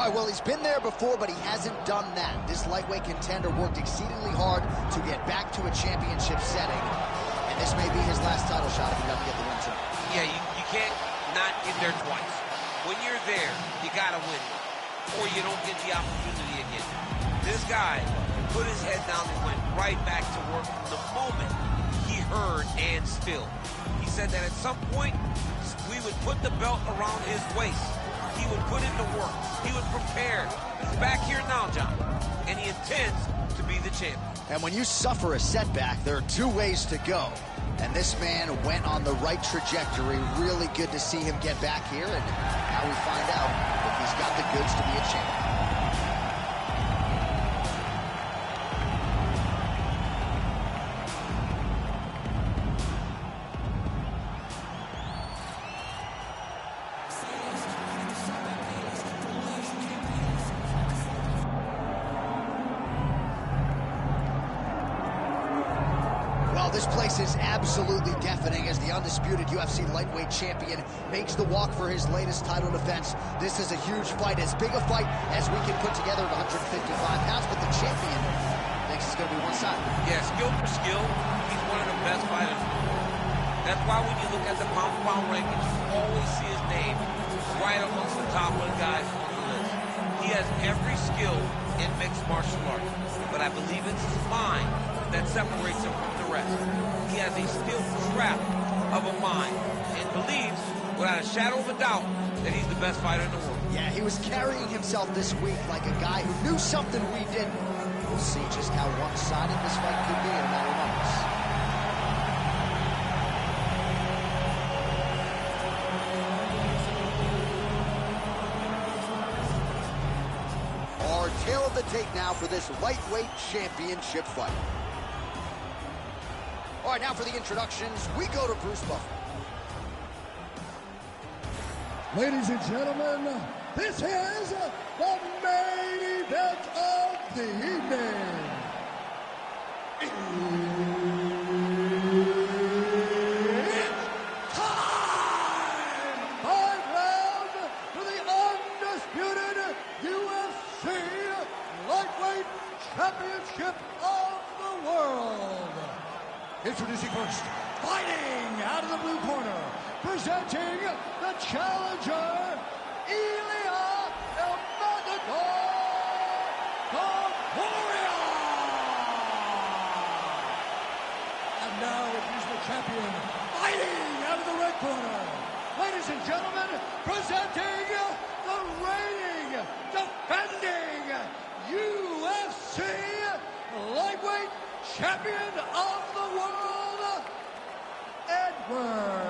right, well, he's been there before, but he hasn't done that. This lightweight contender worked exceedingly hard to get back to a championship setting, and this may be his last title shot if he doesn't get the win tonight. Yeah, you can't not get there twice. When you're there, you got to win, or you don't get the opportunity again. This guy put his head down and went right back to work from the moment he heard and still. He said that at some point, we would put the belt around his waist. He would put in the work. He would prepare. He's back here now, John, and he intends to be the champion. And when you suffer a setback, there are two ways to go. And this man went on the right trajectory. Really good to see him get back here, and now we find out if he's got the goods to be a champion. This place is absolutely deafening as the undisputed UFC lightweight champion makes the walk for his latest title defense. This is a huge fight, as big a fight as we can put together at 155 pounds, but the champion thinks it's going to be one-sided. Yeah, skill for skill, he's one of the best fighters. That's why when you look at the pound-for-pound rankings, you always see his name right amongst the top one guys on the list. He has every skill in mixed martial arts, but I believe it's his mind that separates him from the rest. He has a steel trap of a mind and believes, without a shadow of a doubt, that he's the best fighter in the world. Yeah, he was carrying himself this week like a guy who knew something we didn't. We'll see just how one-sided this fight could be in a matter of moments. Our tail of the tape now for this lightweight championship fight. All right, now for the introductions, we go to Bruce Buffer. Ladies and gentlemen, this is the main event of the evening. It's time! 5 rounds for the undisputed UFC Lightweight Championship of the world. Introducing first, fighting out of the blue corner, presenting the challenger, Ilya El Matador Topuria. And now he's the champion, fighting out of the red corner. Ladies and gentlemen, presenting the reigning, defending UFC Lightweight Champion of the world, Edwards.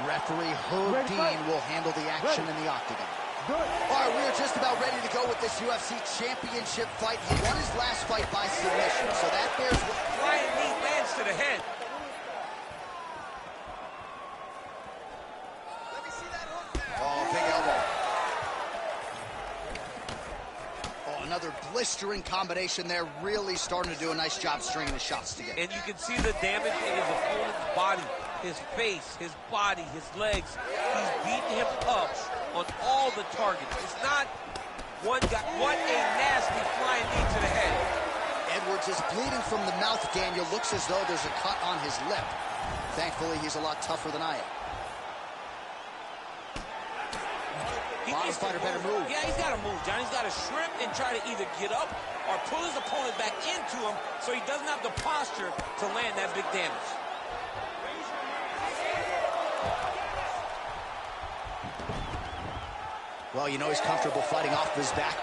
Referee Herb Dean will handle the action in the octagon. All right, we are just about ready to go with this UFC Championship fight. He won his last fight by submission, so that bears... Flying knee lands to the head. Let me see that hook there. Oh, big elbow. Another blistering combination there, really starting to do a nice job stringing the shots together. And you can see the damage in his opponent's body, his face, his body, his legs. He's beating him up on all the targets. It's not one guy. What a nasty flying knee to the head. Edwards is bleeding from the mouth, Daniel. Looks as though there's a cut on his lip. Thankfully, he's a lot tougher than I am. Bottom fighter better move. Yeah, he's got to move, John. He's got to shrimp and try to either get up or pull his opponent back into him so he doesn't have the posture to land that big damage. Well, you know he's comfortable fighting off his back.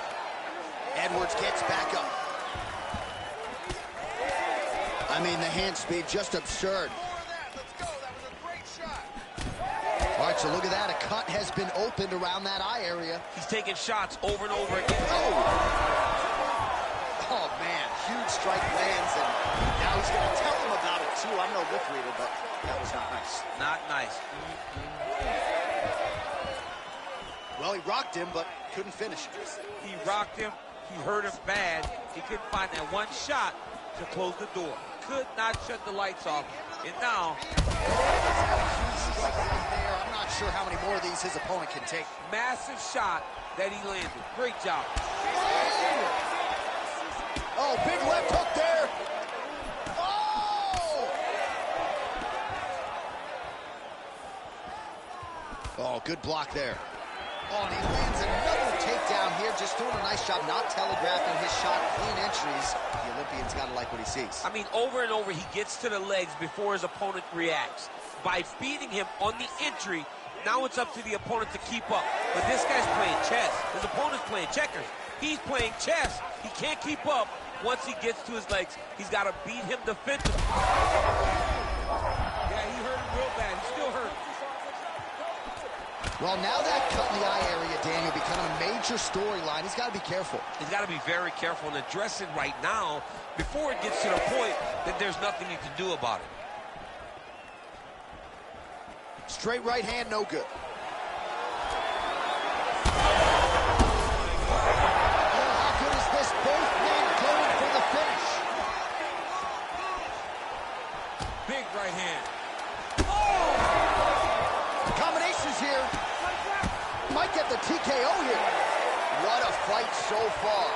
Edwards gets back up. I mean, the hand speed, just absurd. All right, so look at that. A cut has been opened around that eye area. He's taking shots over and over again. Oh, man. Huge strike lands, and now he's going to tell him about it, too. I'm no lip reader, but that was not nice. Not nice. Well, he rocked him, but couldn't finish it. He rocked him. He hurt him bad. He couldn't find that one shot to close the door. Could not shut the lights off. And now... I'm not sure how many more of these his opponent can take. Massive shot that he landed. Great job. Oh, big left hook there. Oh, good block there. Oh, and he lands another takedown here, just doing a nice job not telegraphing his shot, clean entries. The Olympian's got to like what he sees. I mean, over and over, he gets to the legs before his opponent reacts. By feeding him on the entry, now it's up to the opponent to keep up. But this guy's playing chess. His opponent's playing checkers. He's playing chess. He can't keep up. Once he gets to his legs, he's got to beat him defensively. Yeah, he hurt him real bad. He's still hurt. Well, now that cut in the eye area, Daniel, becoming a major storyline. He's got to be careful. He's got to be very careful and address it right now before it gets to the point that there's nothing you can do about it. Straight right hand, no good. Oh, how good is this? Both men going for the finish. Big right hand. Combinations here. Might get the TKO here. What a fight so far.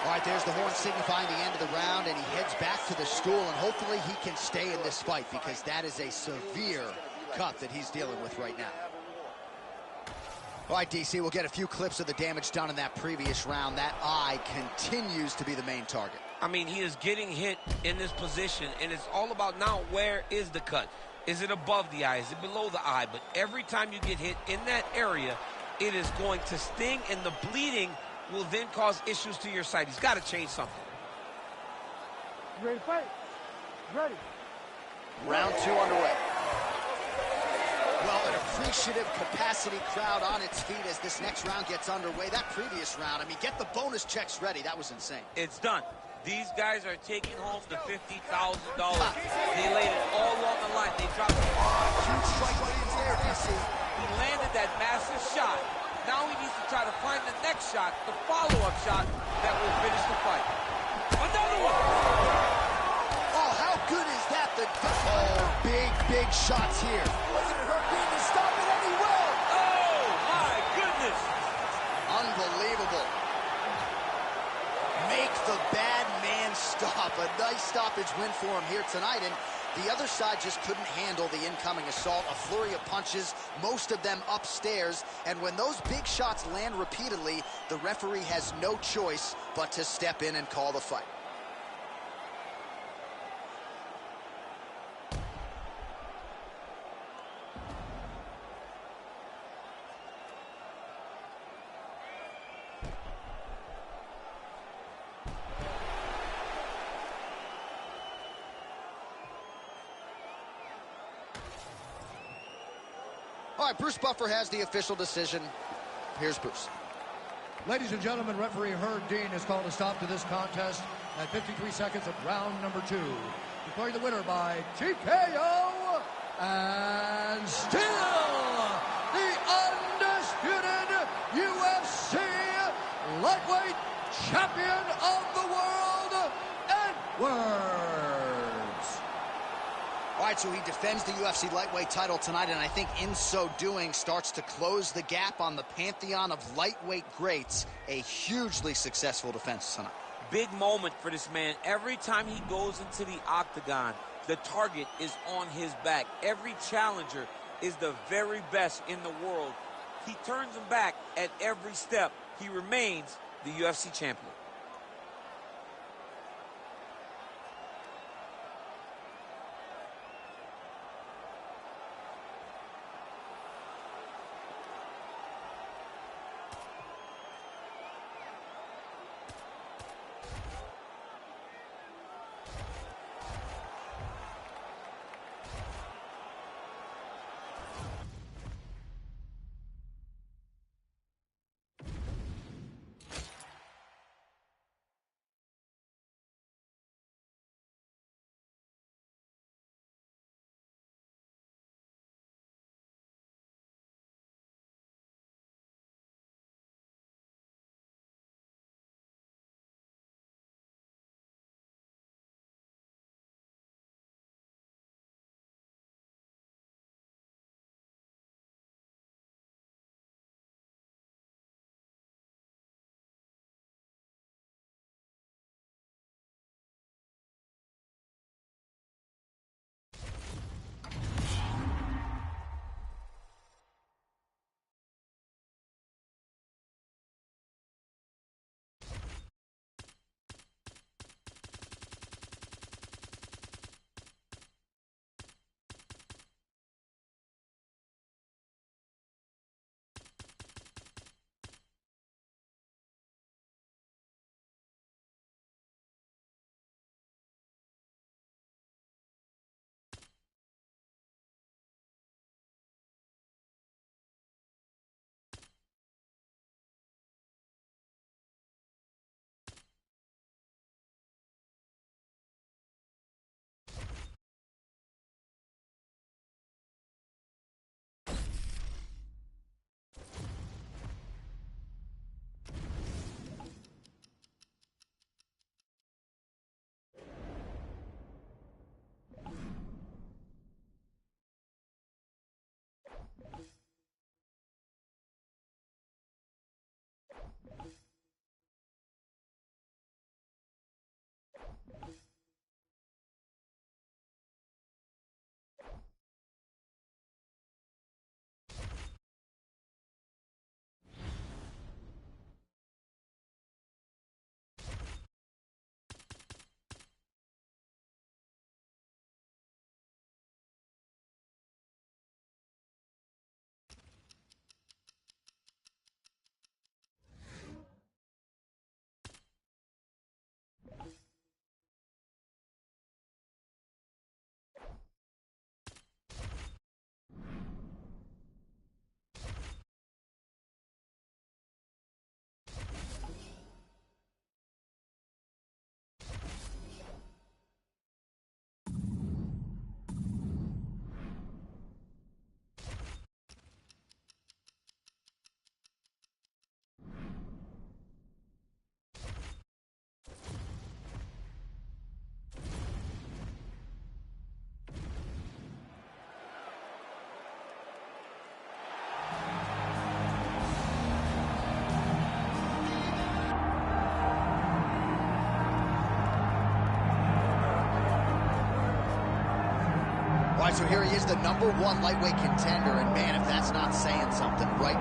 All right, there's the horn signifying the end of the round, and he heads back to the stool, and hopefully he can stay in this fight because that is a severe cut that he's dealing with right now. All right, DC, we'll get a few clips of the damage done in that previous round. That eye continues to be the main target. I mean, he is getting hit in this position, and it's all about now where is the cut? Is it above the eye? Is it below the eye? But every time you get hit in that area, it is going to sting, and the bleeding will then cause issues to your sight. He's got to change something. You ready to fight? Ready. Round two underway. Well, an appreciative capacity crowd on its feet as this next round gets underway. That previous round, I mean, get the bonus checks ready. That was insane. It's done. These guys are taking home the $50,000. They laid it all on the line. They dropped it. Huge strike right in there, DC. He landed that massive shot. Now he needs to try to find the next shot, the follow-up shot that will finish the fight. Another one! Oh, how good is that? Big shots here. Wasn't it hurt being to stop it anyway? Oh, my goodness! Unbelievable. Make the bad man stop. A nice stoppage win for him here tonight, and the other side just couldn't handle the incoming assault. A flurry of punches, most of them upstairs. And when those big shots land repeatedly, the referee has no choice but to step in and call the fight. All right, Bruce Buffer has the official decision. Here's Bruce. Ladies and gentlemen, referee Herb Dean has called a stop to this contest at 53 seconds of round number 2. Declaring the winner by TKO and still the undisputed UFC lightweight champion of the world, Edwards. All right, so he defends the UFC lightweight title tonight, and I think in so doing starts to close the gap on the pantheon of lightweight greats. A hugely successful defense tonight. Big moment for this man. Every time he goes into the octagon, the target is on his back. Every challenger is the very best in the world. He turns him back at every step. He remains the UFC champion. All right, so here he is, the #1 lightweight contender, and man, if that's not saying something, right?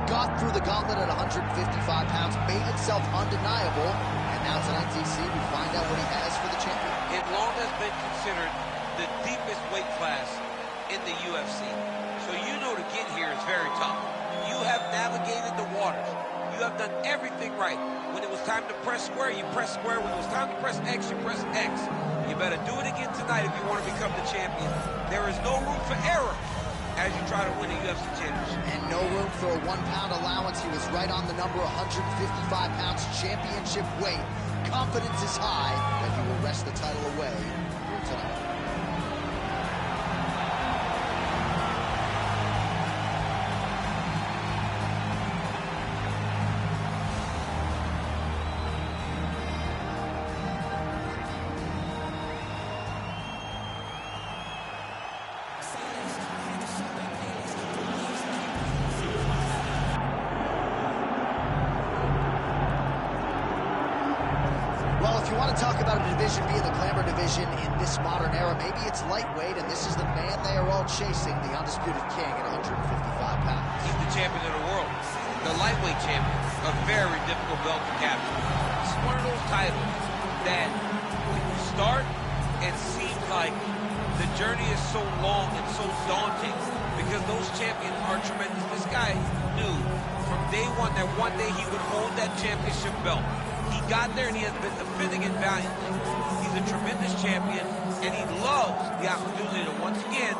Got through the gauntlet at 155 pounds, made himself undeniable, and now tonight, DC, we find out what he has for the champion. It long has been considered the deepest weight class in the UFC. So you know to get here is very tough. You have navigated the waters. You have done everything right. When it was time to press square, you press square. When it was time to press X, you press X. You better do it again tonight if you want to become the champion. There is no room for error as you try to win a UFC championship. And no room for a 1 pound allowance. He was right on the number, 155 pounds, championship weight. Confidence is high that he will wrest the title away here tonight. If you want to talk about a division being the glamour division in this modern era, maybe it's lightweight, and this is the man they are all chasing, the undisputed king at 155 pounds. He's the champion of the world, the lightweight champion, a very difficult belt to capture. It's one of those titles that when you start, it seems like the journey is so long and so daunting because those champions are tremendous. This guy knew from day one that one day he would hold that championship belt. He got there and he has been defending it valiantly. He's a tremendous champion and he loves the opportunity to once again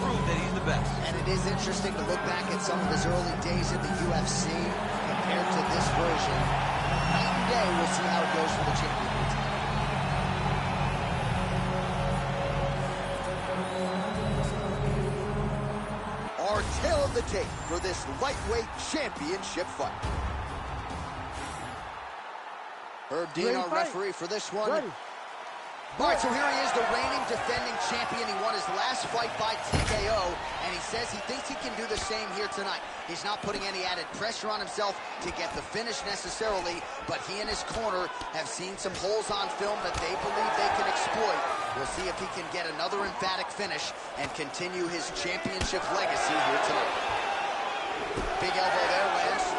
prove that he's the best. And it is interesting to look back at some of his early days in the UFC compared to this version. Night and day, we'll see how it goes for the champion. Our tale of the tape for this lightweight championship fight. Herb Dean, our referee for this one. Ready. All right, so here he is, the reigning defending champion. He won his last fight by TKO, and he says he thinks he can do the same here tonight. He's not putting any added pressure on himself to get the finish necessarily, but he and his corner have seen some holes on film that they believe they can exploit. We'll see if he can get another emphatic finish and continue his championship legacy here tonight. Big elbow there, Lance.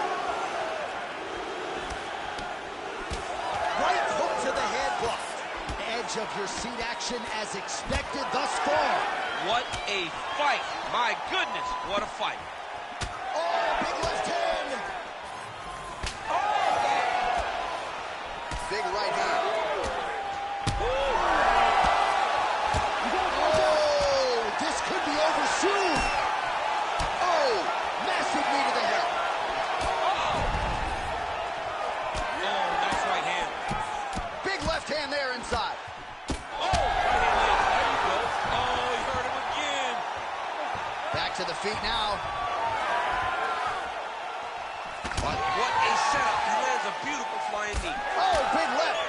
Right hook to the head, blocked. Edge of your seat action as expected thus far. What a fight. My goodness, what a fight. Oh, big left hand. Oh! Big right hand. Oh, this could be over soon. Oh, massive knee to the head. Oh, nice right hand. Big left hand there inside. Back to the feet now. What a setup. He lands a beautiful flying knee. Oh, big left.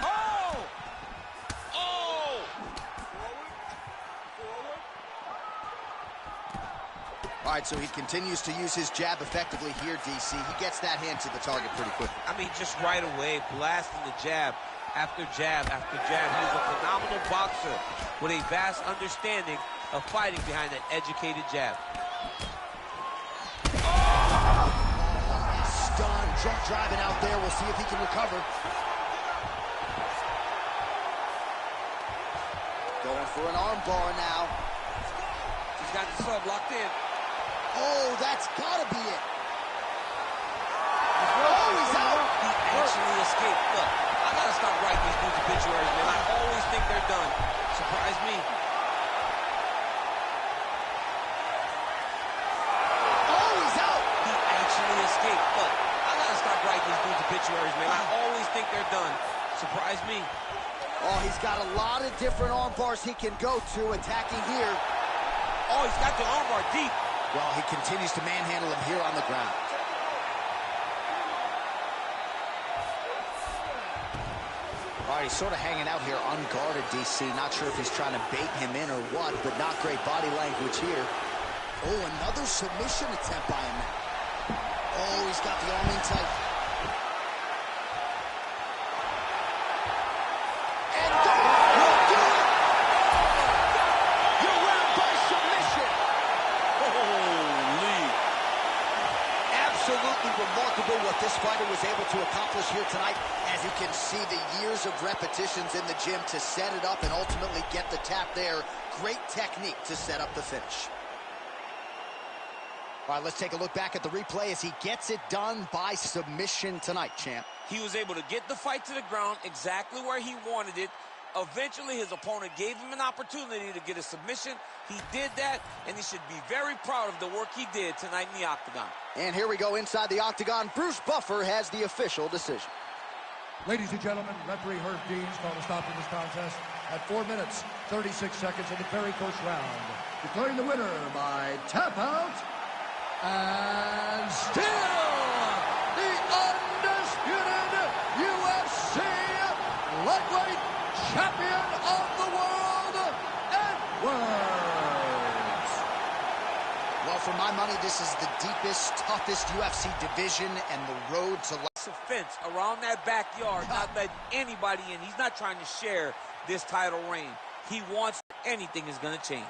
Oh! Oh! All right, so he continues to use his jab effectively here, DC. He gets that hand to the target pretty quickly. I mean, just right away, blasting the jab after jab after jab. He's a phenomenal boxer with a vast understanding of fighting behind that educated jab. Stunned, drunk driving out there. We'll see if he can recover. Going for an arm bar now. He's got the sub locked in. Oh, that's gotta be it. Oh, he's out. He actually escaped. Look, I gotta stop writing these dudes obituaries, man. I always think they're done. Surprise me. Oh, he's out. He actually escaped. Look, I gotta stop writing these dudes obituaries, man. I always think they're done. Surprise me. Oh, he's got a lot of different arm bars he can go to, attacking here. Oh, he's got the armbar deep. Well, he continues to manhandle him here on the ground. All right, he's sort of hanging out here unguarded, DC. Not sure if he's trying to bait him in or what, but not great body language here. Oh, another submission attempt by him now. Oh, he's got the arm in tight. And that will do it. Absolutely remarkable what this fighter was able to accomplish here tonight. As you can see, the years of repetitions in the gym to set it up and ultimately get the tap there. Great technique to set up the finish. All right, let's take a look back at the replay as he gets it done by submission tonight, champ. He was able to get the fight to the ground exactly where he wanted it. Eventually, his opponent gave him an opportunity to get a submission. He did that, and he should be very proud of the work he did tonight in the octagon. And here we go inside the octagon. Bruce Buffer has the official decision. Ladies and gentlemen, referee Herb Dean's called a stop to this contest at 4 minutes, 36 seconds of the very first round. Declaring the winner by tap out, and still the undisputed UFC lightweight champion of the world, Edwards. Well, for my money, this is the deepest, toughest UFC division, and the road to A fence around that backyard, not letting anybody in. He's not trying to share this title reign. He wants anything is going to change.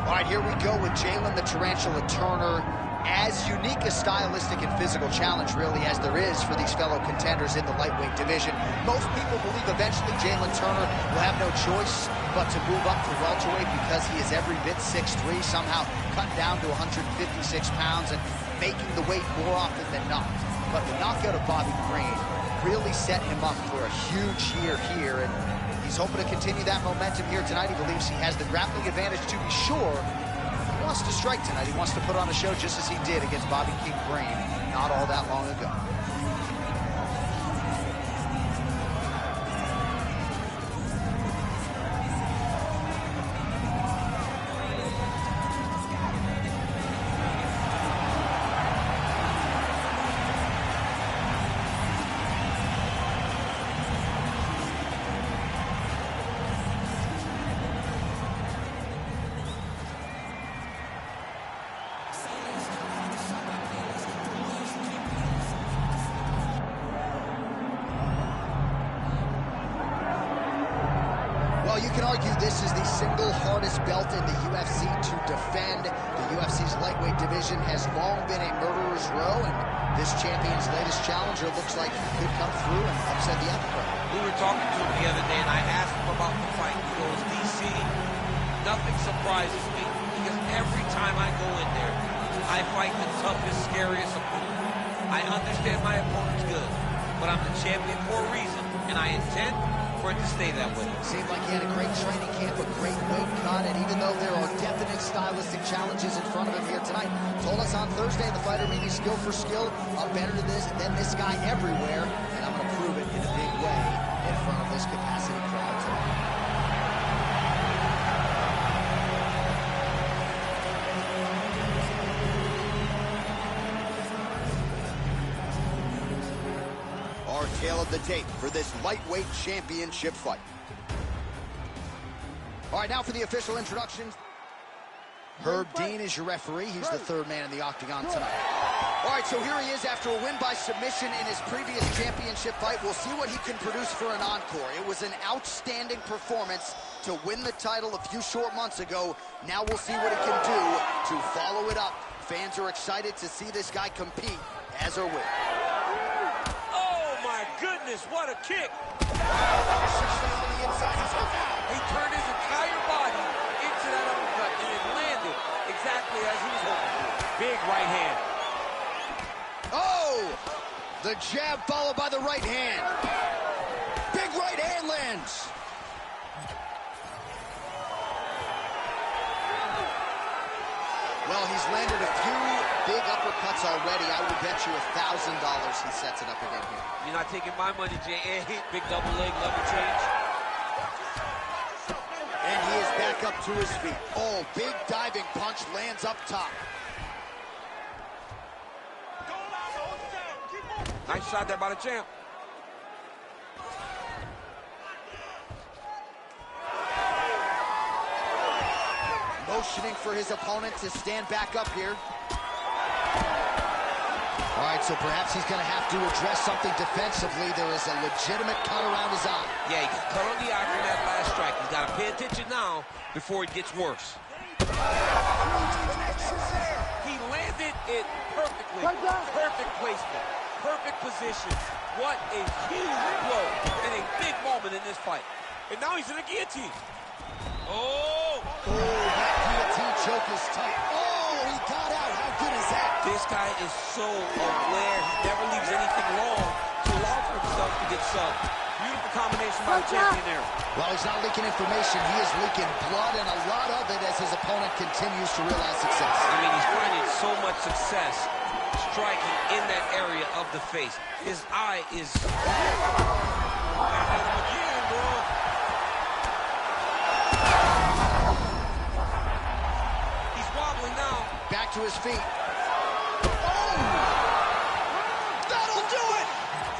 All right, here we go with Jalen the Tarantula Turner. As unique a stylistic and physical challenge, really, as there is for these fellow contenders in the lightweight division. Most people believe eventually Jalen Turner will have no choice but to move up to welterweight because he is every bit 6'3", somehow cut down to 156 pounds and making the weight more often than not. But the knockout of Bobby Green really set him up for a huge year here, and he's hoping to continue that momentum here tonight. He believes he has the grappling advantage to be sure. He wants to strike tonight. He wants to put on a show just as he did against Bobby King Green not all that long ago. can argue this is the single hardest belt in the UFC to defend. The UFC's lightweight division has long been a murderer's row, and this champion's latest challenger looks like he could come through and upset the apple cart. We were talking to him the other day, and I asked him about the fight. He goes, DC, nothing surprises me, because every time I go in there, I fight the toughest, scariest opponent. I understand my opponent's good, but I'm the champion for a reason, and I intend for it to stay that way. Seemed like he had a great training camp, a great weight cut, and even though there are definite stylistic challenges in front of him here tonight, told us on Thursday in the fighter meeting, skill for skill, I'm better than this guy everywhere, and I'm going to prove it in a big way in front of this capacity crowd tonight. Our tale of the tape for this lightweight championship fight. All right, now for the official introductions. Herb Dean is your referee. He's the third man in the octagon tonight. All right, so here he is after a win by submission in his previous championship fight. We'll see what he can produce for an encore. It was an outstanding performance to win the title a few short months ago. Now we'll see what he can do to follow it up. Fans are excited to see this guy compete as a winner. Goodness, what a kick! On the inside. He turned his entire body into that uppercut, and it landed exactly as he was hoping for. Big right hand. Oh! The jab followed by the right hand. Big right hand lands. Well, he's landed a few big uppercuts already. I would bet you $1,000 he sets it up again here. You're not taking my money, Jay. Big double leg, level change. And he is back up to his feet. Oh, big diving punch lands up top. Nice shot there by the champ. Motioning for his opponent to stand back up here. All right, so perhaps he's going to have to address something defensively. There is a legitimate cut around his eye. Yeah, he cut on the eye from that last strike. He's got to pay attention now before it gets worse. He landed it perfectly. Perfect placement. Perfect position. What a huge blow and a big moment in this fight. And now he's in a guillotine. Oh! Oh, that guillotine choke is tight. Oh, he got out. How good is that? This guy is so aware. He never leaves anything long to allow for himself to get subbed. Beautiful combination by the champion there. Well, he's not leaking information. He is leaking blood, and a lot of it as his opponent continues to realize success. I mean, he's finding so much success striking in that area of the face. His eye is... Again, bro. He's wobbling now. Back to his feet. Oh! That'll do it!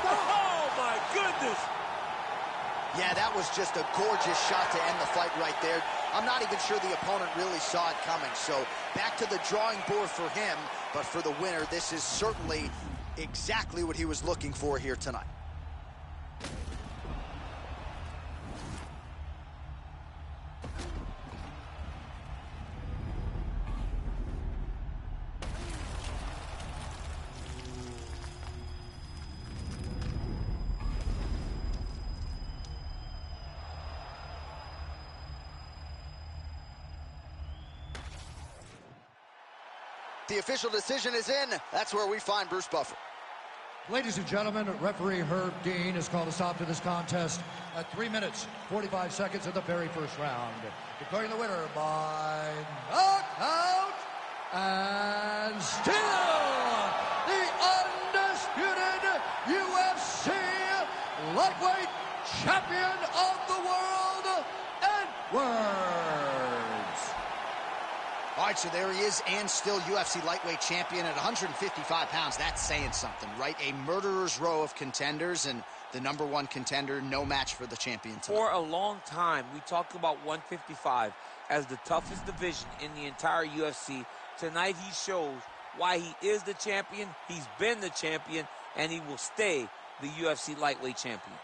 Oh, my goodness! Yeah, that was just a gorgeous shot to end the fight right there. I'm not even sure the opponent really saw it coming. So back to the drawing board for him. But for the winner, this is certainly exactly what he was looking for here tonight. The official decision is in. That's where we find Bruce Buffer. Ladies and gentlemen, referee Herb Dean has called a stop to this contest at 3 minutes, 45 seconds of the very first round. Declaring the winner by knockout and still the undisputed UFC lightweight champion of the world, Edwards. All right, so there he is, and still UFC lightweight champion at 155 pounds. That's saying something, right? A murderer's row of contenders, and the #1 contender, no match for the champion tonight. For a long time, we talked about 155 as the toughest division in the entire UFC. Tonight, he shows why he is the champion, he's been the champion, and he will stay the UFC lightweight champion.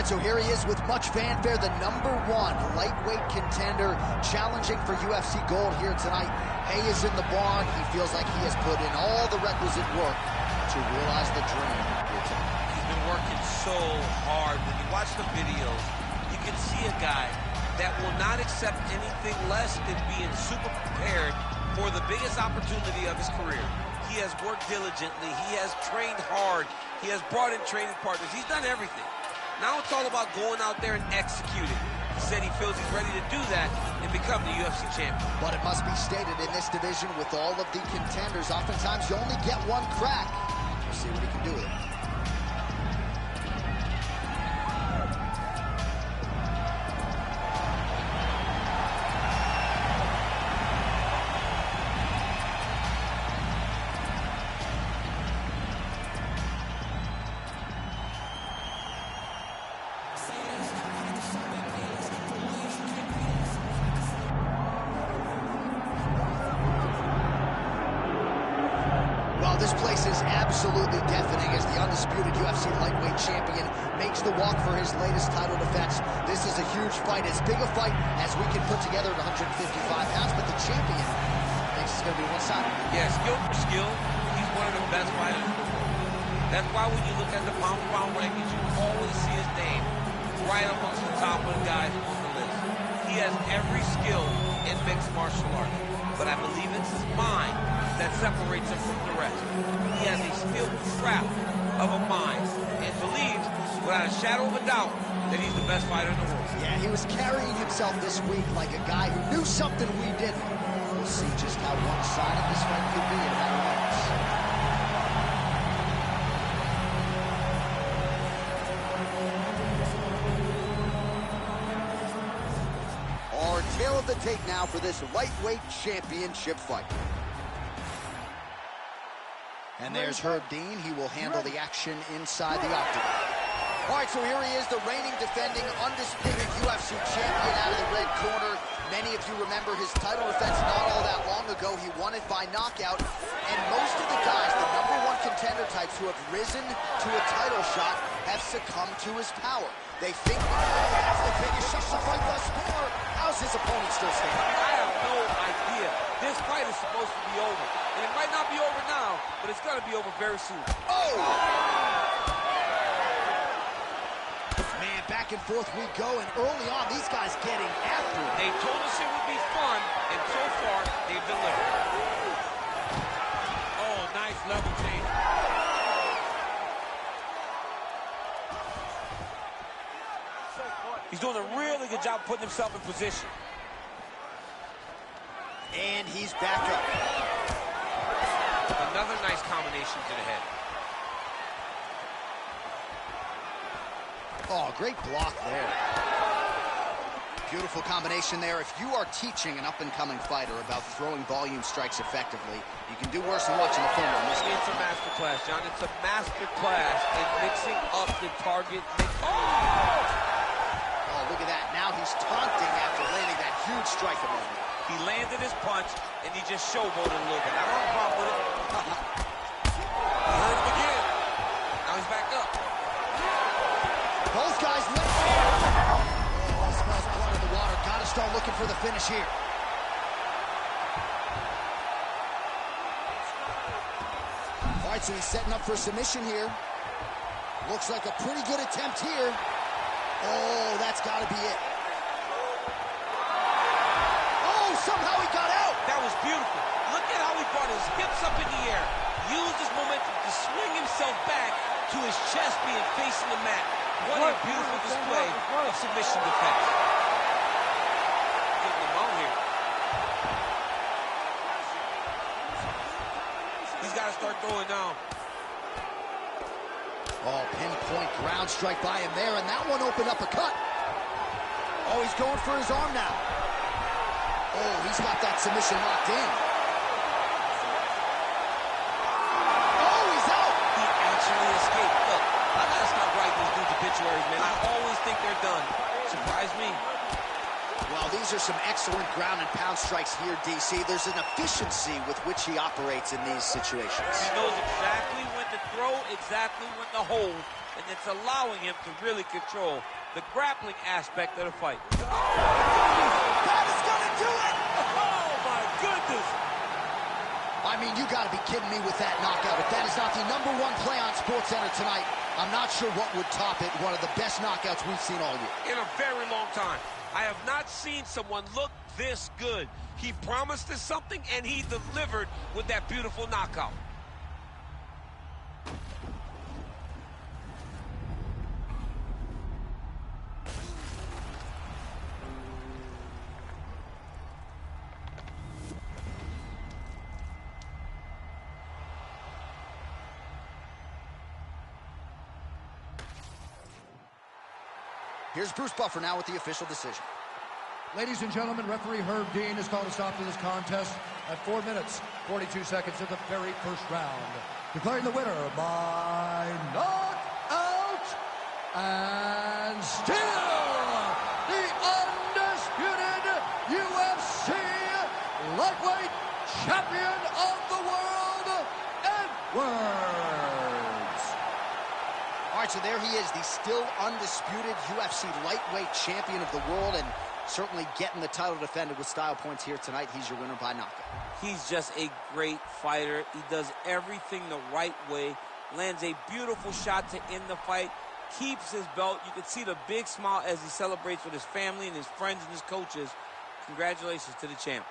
So here he is with much fanfare, the #1 lightweight contender, challenging for UFC gold here tonight. Hay is in the barn. He feels like he has put in all the requisite work to realize the dream here tonight. He's been working so hard. When you watch the videos, you can see a guy that will not accept anything less than being super prepared for the biggest opportunity of his career. He has worked diligently. He has trained hard. He has brought in training partners. He's done everything. Now it's all about going out there and executing. He said he feels he's ready to do that and become the UFC champion. But it must be stated, in this division with all of the contenders, oftentimes you only get one crack. We'll see what he can do with it. This place is absolutely deafening as the undisputed UFC lightweight champion makes the walk for his latest title defense. This is a huge fight, as big a fight as we can put together at 155 pounds, but the champion thinks it's going to be one-sided. Yeah, skill for skill, he's one of the best fighters. That's why when you look at the pound-for-pound rankings, you always see his name right amongst the top of the guys on the list. He has every skill in mixed martial arts, but I believe it's his mind that separates him from the rest. He has a steel trap of a mind and believes, without a shadow of a doubt, that he's the best fighter in the world. Yeah, he was carrying himself this week like a guy who knew something we didn't. We'll see just how one-sided this fight could be in a matter of minutes. Our tail of the tape now for this lightweight championship fight. And there's Herb Dean. He will handle the action inside the octagon. All right, so here he is, the reigning, defending, undisputed UFC champion out of the red corner. Many of you remember his title defense not all that long ago. He won it by knockout. And most of the guys, the #1 contender types who have risen to a title shot, have succumbed to his power. They think, oh, that's the biggest shot of the fight thus far. How's his opponent still standing? I have no idea. This fight is supposed to be over. And it might not be over now, but it's going to be over very soon. Oh! Man, back and forth we go, and early on, these guys getting after it. They told us it would be fun, and so far, they've delivered. Oh, nice level change. He's doing a really good job putting himself in position. And he's back up. Another nice combination to the head. Oh, great block there. Beautiful combination there. If you are teaching an up-and-coming fighter about throwing volume strikes effectively, you can do worse than watching the film on this. It's a master class, John. It's a master class in mixing up the target. Oh, look at that. Now he's taunting after landing that huge strike a moment. He landed his punch, and he just showboated a little bit. I don't have a problem with it. He hurt him again. Now he's back up. Both guys left hand. Oh, that smells blood in the water. Got to start looking for the finish here. All right, so he's setting up for submission here. Looks like a pretty good attempt here. Oh, that's got to be it. Oh, somehow he got out. That was beautiful. Look at how he brought his hips up in the air. Used his momentum to swing himself back to his chest being facing the mat. What a beautiful display of submission defense. Getting him out here. He's got to start throwing now. Oh, pinpoint ground strike by him there, and that one opened up a cut. Oh, he's going for his arm now. Oh, he's got that submission locked in. Oh, he's out. He actually escaped. Look, I gotta stop writing these dudes obituaries, man. I always think they're done. Surprise me. Well, these These are some excellent ground and pound strikes here, DC. There's an efficiency with which he operates in these situations. He knows exactly when to throw, exactly when to hold, and it's allowing him to really control the grappling aspect of the fight. Oh, that is gonna do it! Oh, my goodness! I mean, you gotta be kidding me with that knockout. If that is not the #1 play on SportsCenter tonight, I'm not sure what would top it. One of the best knockouts we've seen all year. In a very long time. I have not seen someone look this good. He promised us something, and he delivered with that beautiful knockout. Here's Bruce Buffer now with the official decision. Ladies and gentlemen, referee Herb Dean has called a stop to this contest at 4 minutes, 42 seconds of the very first round. Declaring the winner by knockout and still the undisputed UFC lightweight champion of the world, Edwards. All right, so there he is, the still undisputed UFC lightweight champion of the world, and certainly getting the title defended with style points here tonight. He's your winner by knockout. He's just a great fighter. He does everything the right way, lands a beautiful shot to end the fight, keeps his belt. You can see the big smile as he celebrates with his family and his friends and his coaches. Congratulations to the champ.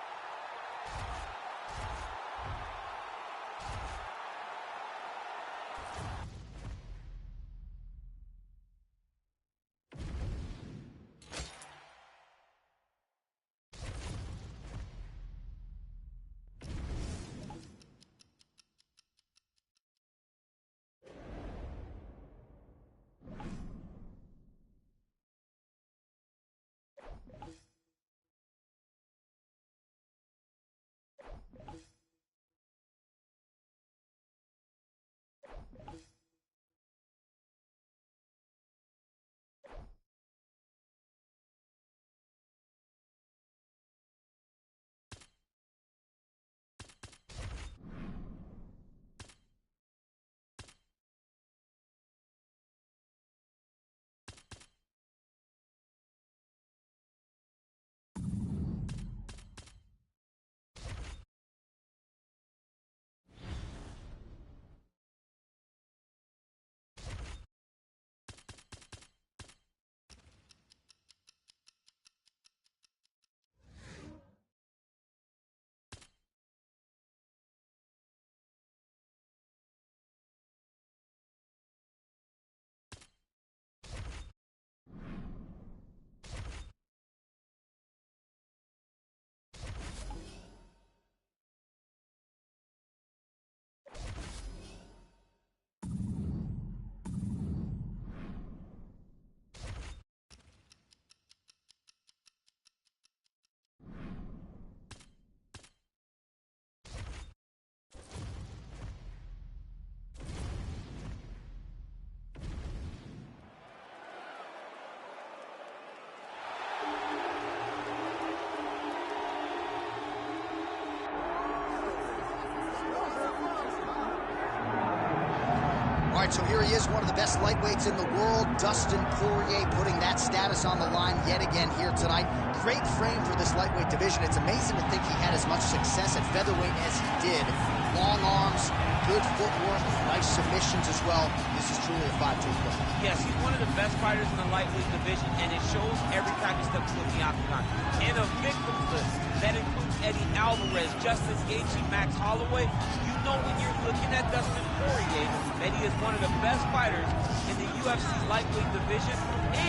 All right, so here he is, one of the best lightweights in the world, Dustin Poirier, putting that status on the line yet again here tonight. Great frame for this lightweight division. It's amazing to think he had as much success at featherweight as he did. Long arms, good footwork, nice submissions as well. This is truly a five-tool play. Yes, he's one of the best fighters in the lightweight division, and it shows every time he steps foot in the octagon. And a victims list that includes Eddie Alvarez, Justice Gaethje, Max Holloway. You know when you're looking at Dustin Poirier that he is one of the best fighters in the UFC lightweight division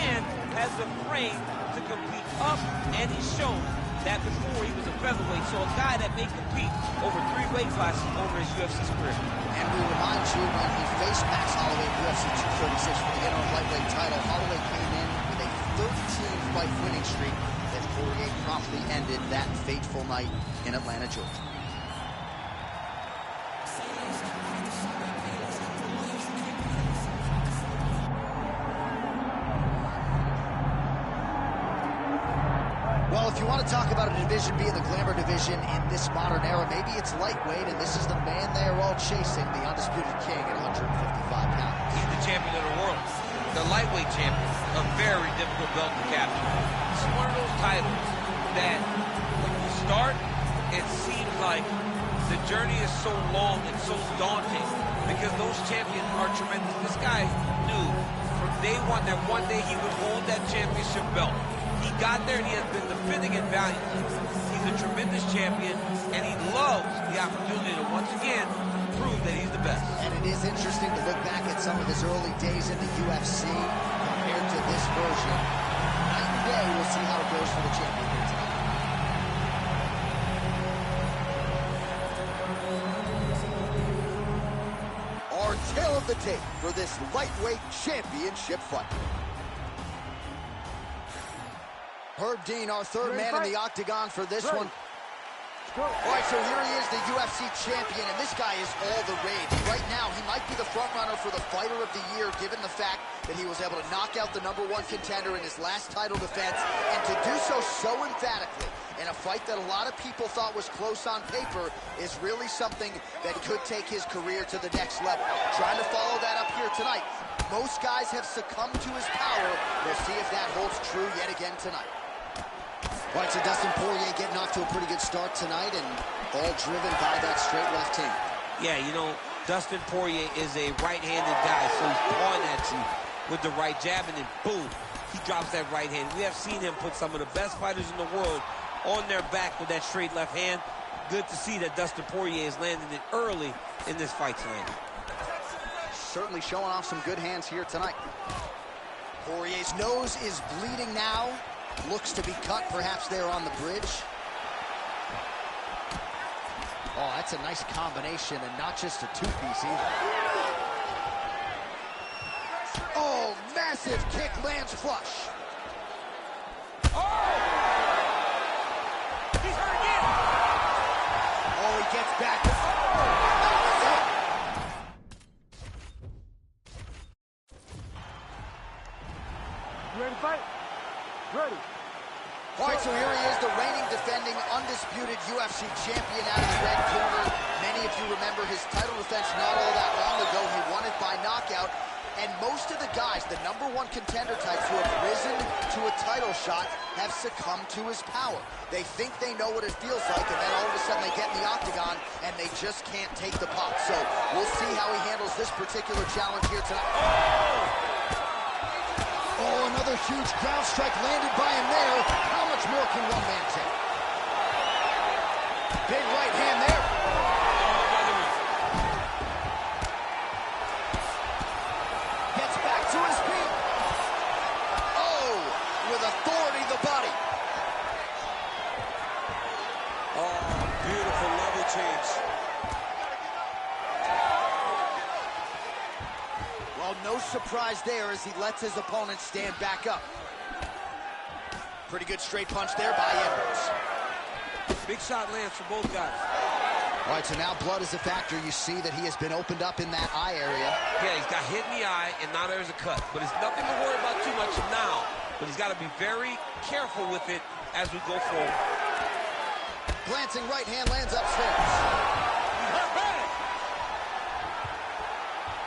and has the frame to compete up, and he's shown that before he was a featherweight, so a guy that may compete over 3 weight classes over his UFC career. And we remind you, when he faced Max Holloway at UFC 236 for the interim lightweight title, Holloway came in with a 13-fight winning streak that Poirier promptly ended that fateful night in Atlanta, Georgia. Well, if you want want to talk about a division being the glamour division in this modern era. Maybe it's lightweight, and this is the man they are all chasing, the undisputed king at 155 pounds. He's the champion of the world. The lightweight champion, a very difficult belt to capture. This is one of those titles that when you start, it seems like the journey is so long and so daunting because those champions are tremendous. This guy knew from day one that one day he would hold that championship belt. He got there and he has been defending it valiantly. He's a tremendous champion and he loves the opportunity to once again prove that he's the best. And it is interesting to look back at some of his early days in the UFC compared to this version. Night and day, we'll see how it goes for the champion here tonight. Our tale of the tape for this lightweight championship fight. Herb Dean, our third man in the octagon for this one. All right, so here he is, the UFC champion, and this guy is all the rage. Right now, he might be the front runner for the Fighter of the Year, given the fact that he was able to knock out the #1 contender in his last title defense, and to do so emphatically in a fight that a lot of people thought was close on paper is really something that could take his career to the next level. Trying to follow that up here tonight. Most guys have succumbed to his power. We'll see if that holds true yet again tonight. All right, so Dustin Poirier getting off to a pretty good start tonight, and all driven by that straight left hand. Yeah, you know, Dustin Poirier is a right-handed guy, so he's pawing at you with the right jab, and then boom, he drops that right hand. We have seen him put some of the best fighters in the world on their back with that straight left hand. Good to see that Dustin Poirier is landing it early in this fight tonight. Certainly showing off some good hands here tonight. Poirier's nose is bleeding now. Looks to be cut, perhaps there on the bridge. Oh, that's a nice combination, and not just a two-piece either. Oh, massive kick lands flush. Oh! He's hurt again! Oh, he gets back. You ready to fight? Ready. All right, so here he is, the reigning, defending, undisputed UFC champion out of the red corner. Many of you remember his title defense not all that long ago. He won it by knockout. And most of the guys, the #1 contender types who have risen to a title shot, have succumbed to his power. They think they know what it feels like, and then all of a sudden they get in the octagon, and they just can't take the pop. So we'll see how he handles this particular challenge here tonight. Oh, another huge ground strike landed by him there. How much more can one man take? Big right hand there. Gets back to his feet. Oh, with authority the body. Oh, beautiful level change. Well, no surprise there as he lets his opponent stand back up. Pretty good straight punch there by Edwards. Big shot lands for both guys. All right, so now blood is a factor. You see that he has been opened up in that eye area. Yeah, he's got hit in the eye, and now there's a cut. But it's nothing to worry about too much now. But he's got to be very careful with it as we go forward. Glancing right hand lands upstairs.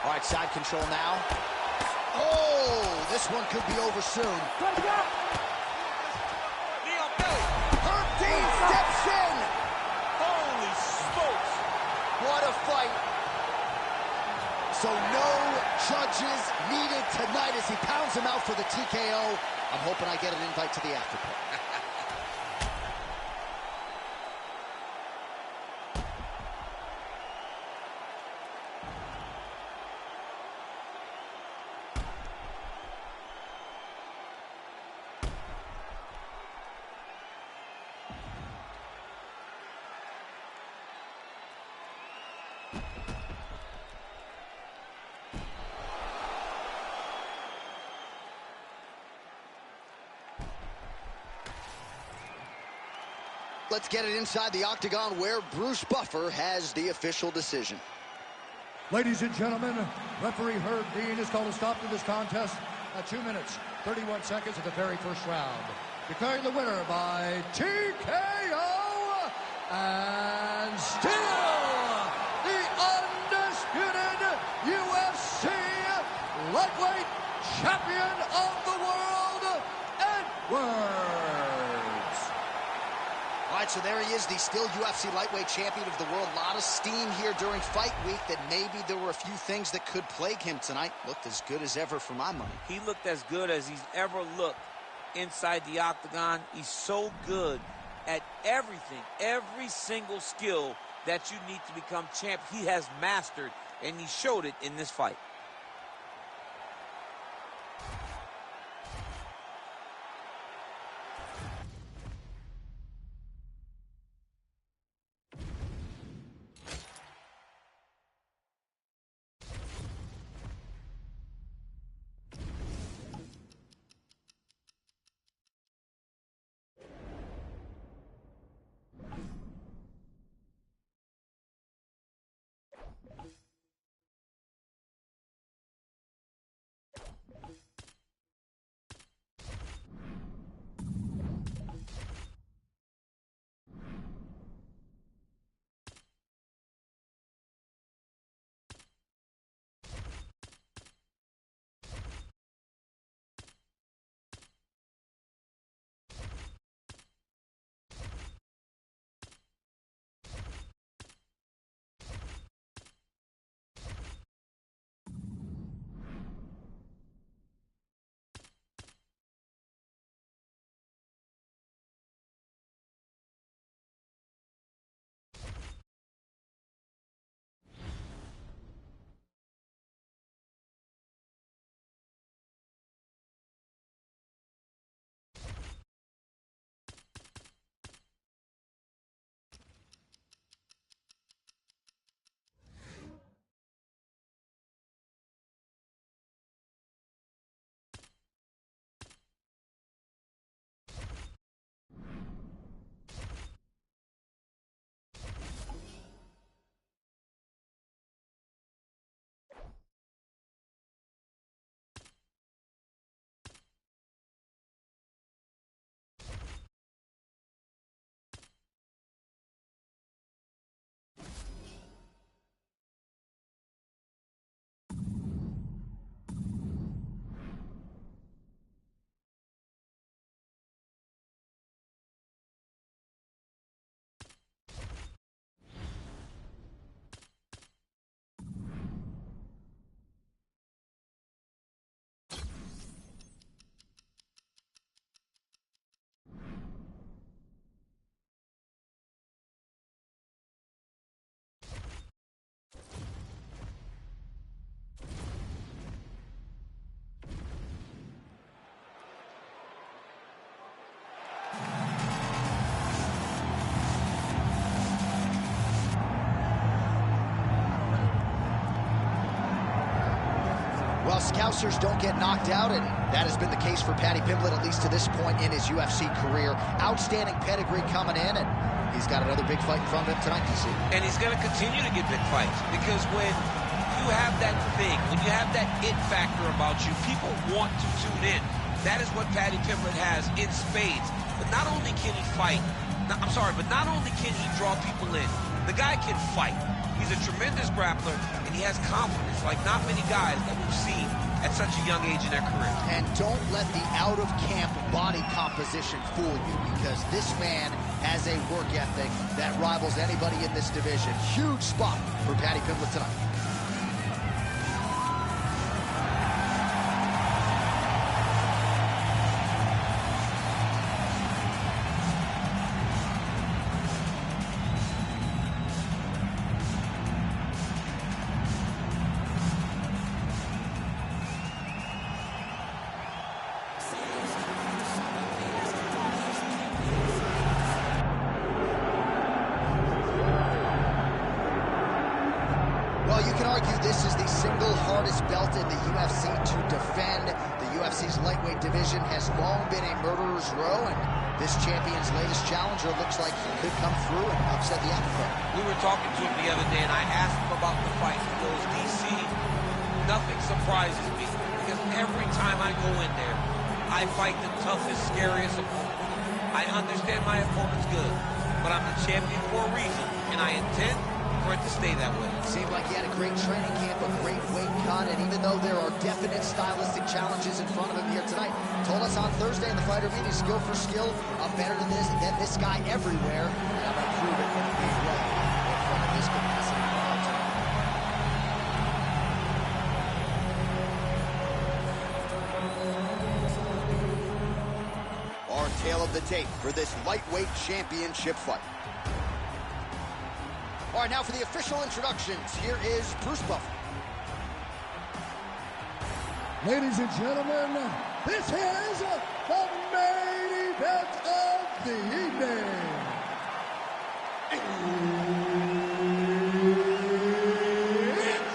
All right, side control now. Oh, this one could be over soon. Herb Dean steps in. Holy smokes. What a fight. So no judges needed tonight as he pounds him out for the TKO. I'm hoping I get an invite to the after party. Let's get it inside the octagon where Bruce Buffer has the official decision. Ladies and gentlemen, referee Herb Dean has called a stop to this contest at 2 minutes, 31 seconds of the very first round. declaring the winner by TKO, and still the undisputed UFC lightweight champion of the world, Edwards. All right, so there he is, the still UFC lightweight champion of the world. A lot of steam here during fight week that maybe there were a few things that could plague him tonight. Looked as good as ever for my money. He looked as good as he's ever looked inside the octagon. He's so good at everything, every single skill that you need to become champ. He has mastered, and he showed it in this fight. Well, Scousers don't get knocked out, and that has been the case for Paddy Pimblett, at least to this point in his UFC career. Outstanding pedigree coming in, and he's got another big fight in front of him tonight, DC. And he's going to continue to get big fights, because when you have that thing, when you have that it factor about you, people want to tune in. That is what Paddy Pimblett has in spades. But not only can he fight, but not only can he draw people in, the guy can fight. He's a tremendous grappler, and he has confidence like not many guys that we've seen at such a young age in their career. And don't let the out-of-camp body composition fool you, because this man has a work ethic that rivals anybody in this division. Huge spot for Paddy Pimblett tonight. Well, you can argue this is the single hardest belt in the UFC to defend. The UFC's lightweight division has long been a murderer's row, and this champion's latest challenger looks like he could come through and upset the apple cart. We were talking to him the other day, and I asked him about the fight. He goes, DC, nothing surprises me, because every time I go in there, I fight the toughest, scariest opponent. I understand my opponent's good, but I'm the champion for a reason, and I intend for it to stay that way. Seemed like he had a great training camp, a great weight cut, and even though there are definite stylistic challenges in front of him here tonight, told us on Thursday in the fighter meeting, skill for skill, I'm better than this guy everywhere, and I'm going to prove it in a big way in front of this capacity crowd tonight. Our tale of the tape for this lightweight championship fight. All right, now for the official introductions, here is Bruce Buffer. Ladies and gentlemen, this is the main event of the evening. It's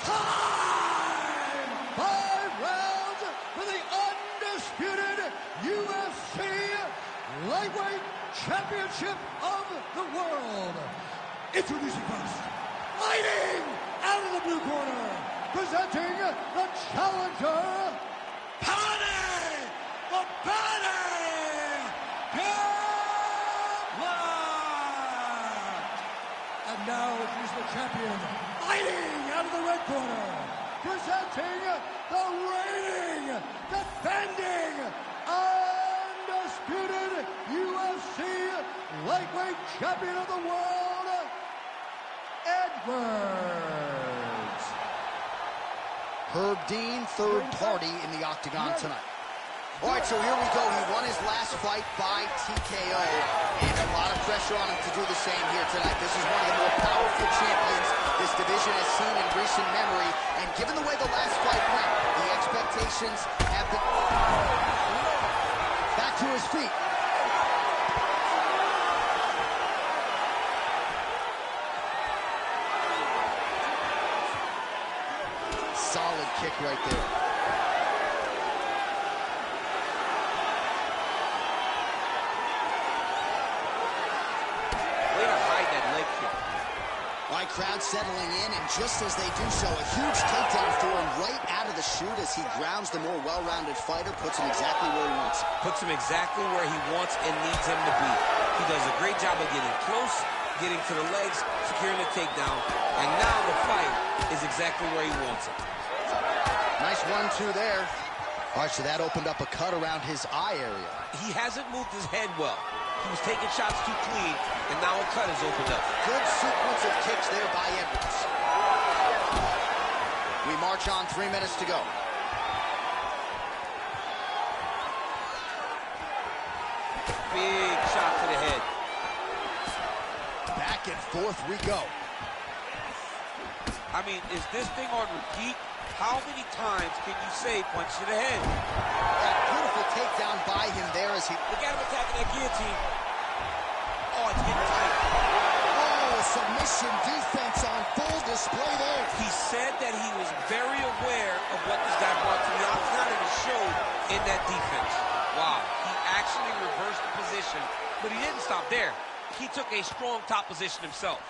time! 5 rounds for the undisputed UFC Lightweight Championship of the World. Introducing first, fighting out of the blue corner, presenting the challenger, Paddy, the Paddy, and now he's the champion, fighting out of the red corner, presenting the reigning, defending, undisputed UFC Lightweight Champion of the World, Edwards. Herb Dean, third party in the octagon tonight. All right, so here we go. He won his last fight by TKO, and a lot of pressure on him to do the same here tonight. This is one of the more powerful champions this division has seen in recent memory, and given the way the last fight went, the expectations have been... Back to his feet. Solid kick right there. Way to hide that leg kick. All right, crowd settling in, and just as they do so, a huge takedown for him right out of the chute as he grounds the more well-rounded fighter, puts him exactly where he wants. Puts him exactly where he wants and needs him to be. He does a great job of getting close, getting to the legs, securing the takedown, and now the fight is exactly where he wants it. Nice 1-2 there. All right, so that opened up a cut around his eye area. He hasn't moved his head well. He was taking shots too clean, and now a cut has opened up. Good sequence of kicks there by Edwards. We march on, 3 minutes to go. Big shot to the head. Back and forth we go. I mean, is this thing on repeat? How many times can you say punch to the head? That beautiful takedown by him there as he... Look at him attacking that guillotine. Oh, it's getting tight. Oh, submission defense on full display there. He said that he was very aware of what this guy brought to the octagon, and it showed in that defense. Wow, he actually reversed the position, but he didn't stop there. He took a strong top position himself.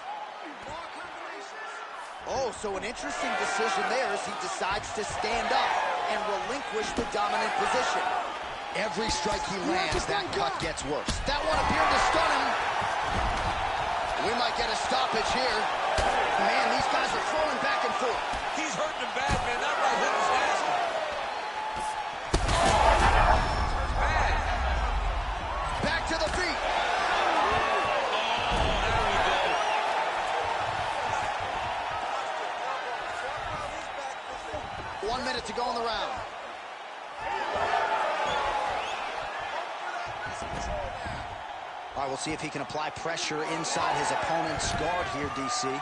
Oh, so an interesting decision there as he decides to stand up and relinquish the dominant position. Every strike he lands, that cut gets worse. That one appeared to stun him. We might get a stoppage here. Man, these guys are throwing back and forth. He's hurting him bad, man. That right hook is nasty. Bad. Back to the feet. 1 minute to go in the round. All right, we'll see if he can apply pressure inside his opponent's guard here, DC.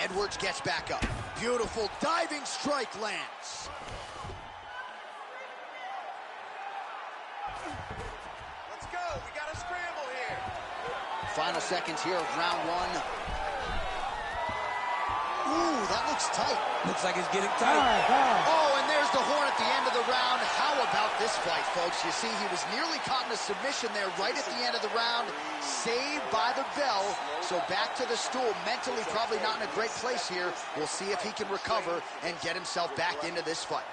Edwards gets back up. Beautiful diving strike lands. Let's go. We got a scramble here. Final seconds here of round one. Ooh, that looks tight. Looks like it's getting tight. Oh, and there's the horn at the end of the round. How about this fight, folks? You see, he was nearly caught in a submission there right at the end of the round. Saved by the bell. So back to the stool. Mentally probably not in a great place here. We'll see if he can recover and get himself back into this fight.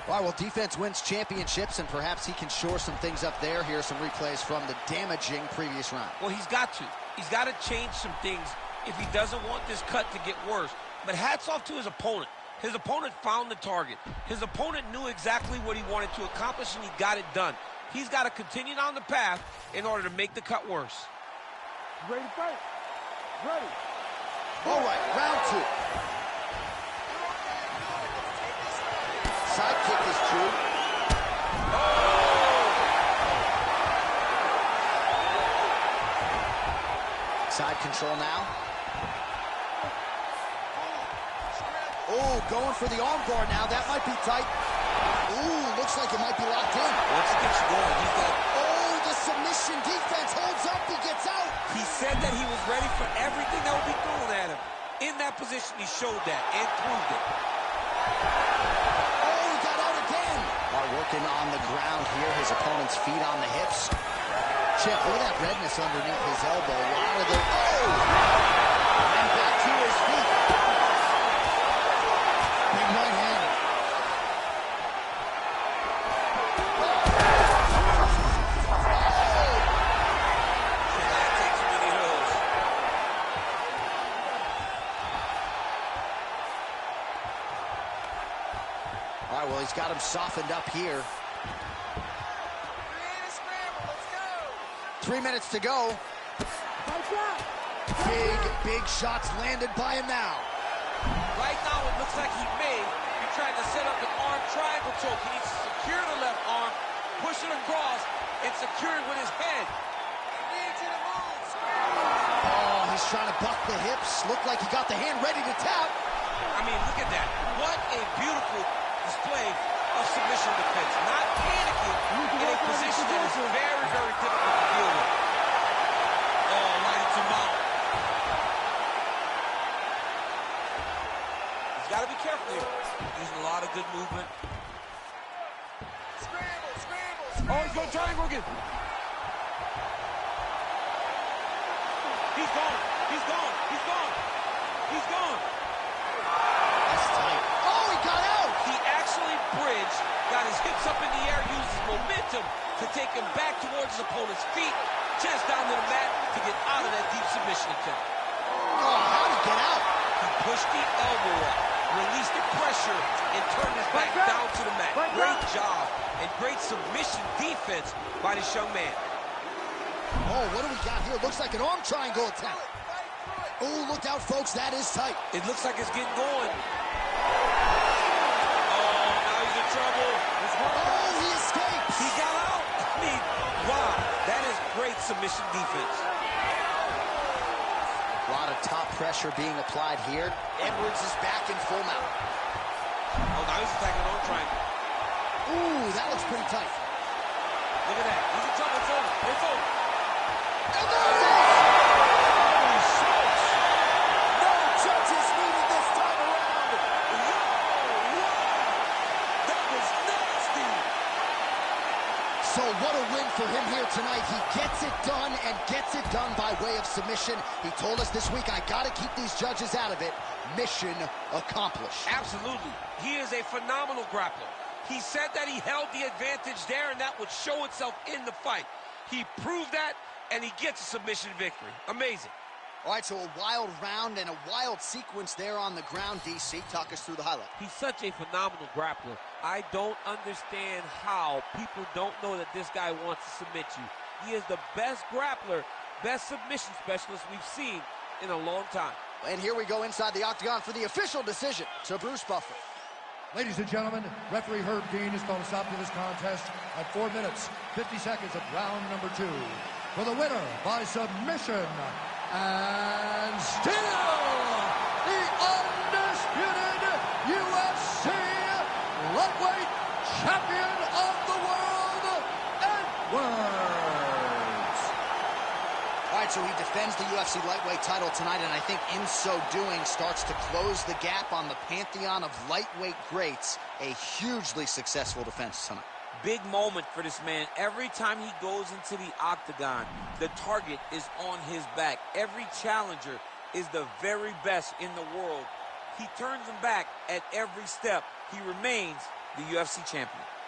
All right, well, defense wins championships, and perhaps he can shore some things up there. Here are some replays from the damaging previous round. Well, he's got to. He's got to change some things if he doesn't want this cut to get worse. But hats off to his opponent. His opponent found the target. His opponent knew exactly what he wanted to accomplish, and he got it done. He's got to continue down the path in order to make the cut worse. Ready to fight? Ready. All right, round 2. Side kick is true. Side control now. Oh, going for the arm bar now. That might be tight. Ooh, looks like it might be locked in. Once he gets going, he's got... Oh, the submission defense holds up. He gets out. He said that he was ready for everything that would be thrown at him. In that position, he showed that and proved it. Oh, he got out again. While working on the ground here, his opponent's feet on the hips. Chip, look at that redness underneath his elbow. A lot of the... Oh! And back to his feet. Big right hand. All right, well, he's got him softened up here. 3 minutes to go. Big shots landed by him now. Right now, it looks like he may be trying to set up an arm triangle choke. He needs to secure the left arm, push it across, and secure it with his head. Oh, he's trying to buck the hips. Looked like he got the hand ready to tap. I mean, look at that. What a beautiful display of submission defense. Not panicking in a position that is very, very difficult to deal with. Oh, right into mount. He's got to be careful here. Using a lot of good movement. Oh, he's going triangle again. He's gone. He's gone. He's gone. He's gone. That's tight. Oh, he got out. He actually bridged, got his hips up in the air, uses momentum to take him back towards his opponent's feet, chest down to the mat to get out of that deep submission attempt. Oh, how did he get out? He pushed the elbow up, released the pressure, and turned his back down to the mat. Great job and great submission defense by this young man. Oh, what do we got here? Looks like an arm triangle attempt. Oh, look out, folks. That is tight. It looks like it's getting going. Oh, now he's in trouble. Oh, he escapes. He got out. I mean, wow. That is great submission defense. A lot of top pressure being applied here. Edwards is back in full mount. Oh, now he's attacking on triangle. Ooh, that looks pretty tight. Look at that. He's in trouble. It's over. It's over. And there it is! Holy smokes. No judges needed this time around. Wow. That was nasty. So what a win for him here tonight. He gets it done and gets it done by way of submission. He told us this week, I got to keep these judges out of it. Mission accomplished. Absolutely. He is a phenomenal grappler. He said that he held the advantage there, and that would show itself in the fight. He proved that, and he gets a submission victory. Amazing. All right, so a wild round and a wild sequence there on the ground. DC, talk us through the highlight. He's such a phenomenal grappler. I don't understand how people don't know that this guy wants to submit you. He is the best grappler, best submission specialist we've seen in a long time. And here we go inside the octagon for the official decision to Bruce Buffer. Ladies and gentlemen, referee Herb Dean has called a stop to this contest at 4 minutes, 50 seconds of round number 2. For the winner by submission, and still the undisputed UFC lightweight champion of the world, Edwards. All right, so he defends the UFC lightweight title tonight, and I think in so doing starts to close the gap on the pantheon of lightweight greats. A hugely successful defense tonight. Big moment for this man. Every time he goes into the octagon, the target is on his back. Every challenger is the very best in the world. He turns them back at every step. He remains the UFC champion.